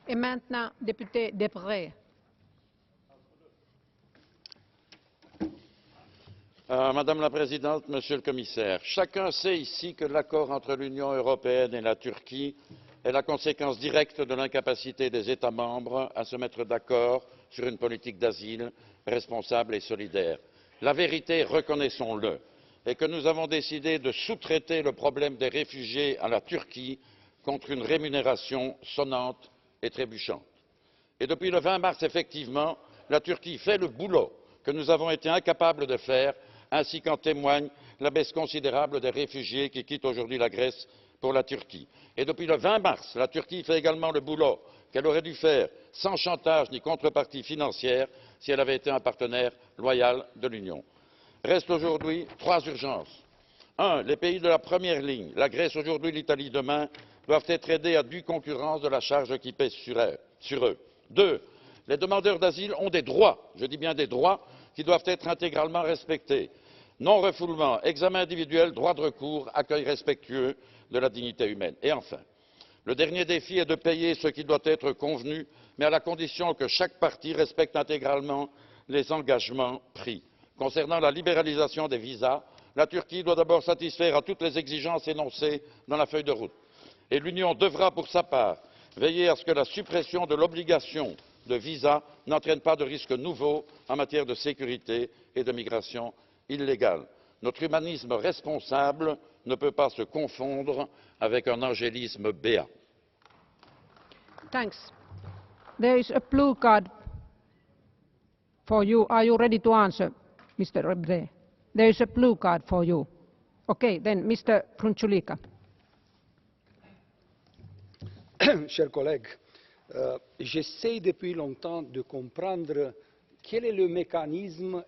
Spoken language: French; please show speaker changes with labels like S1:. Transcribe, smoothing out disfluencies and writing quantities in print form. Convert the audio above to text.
S1: Et maintenant, député Deprez.
S2: Madame la Présidente, Monsieur le Commissaire, chacun sait ici que l'accord entre l'Union européenne et la Turquie est la conséquence directe de l'incapacité des États membres à se mettre d'accord sur une politique d'asile responsable et solidaire. La vérité, reconnaissons-le, est que nous avons décidé de sous-traiter le problème des réfugiés à la Turquie contre une rémunération sonnante et trébuchante. Et depuis le 20 mars, effectivement, la Turquie fait le boulot que nous avons été incapables de faire, ainsi qu'en témoigne la baisse considérable des réfugiés qui quittent aujourd'hui la Grèce pour la Turquie. Et depuis le 20 mars, la Turquie fait également le boulot qu'elle aurait dû faire sans chantage ni contrepartie financière si elle avait été un partenaire loyal de l'Union. Restent aujourd'hui 3 urgences. 1. Les pays de la première ligne, la Grèce aujourd'hui, l'Italie demain, doivent être aidés à due concurrence de la charge qui pèse sur eux. 2. Les demandeurs d'asile ont des droits, je dis bien des droits, qui doivent être intégralement respectés. Non-refoulement, examen individuel, droit de recours, accueil respectueux de la dignité humaine. Et enfin, le dernier défi est de payer ce qui doit être convenu, mais à la condition que chaque partie respecte intégralement les engagements pris. Concernant la libéralisation des visas, la Turquie doit d'abord satisfaire à toutes les exigences énoncées dans la feuille de route. Et l'Union devra, pour sa part, veiller à ce que la suppression de l'obligation de visa n'entraîne pas de risques nouveaux en matière de sécurité et de migration illégale. Notre humanisme responsable ne peut pas se confondre avec un angélisme béat.
S1: Thanks. There is a blue card for you. Are you ready to answer, Mr. Deprez? There is a blue card for you. Okay, then Mr. Frunzulică.
S3: Chers collègues, j'essaie depuis longtemps de comprendre quel est le mécanisme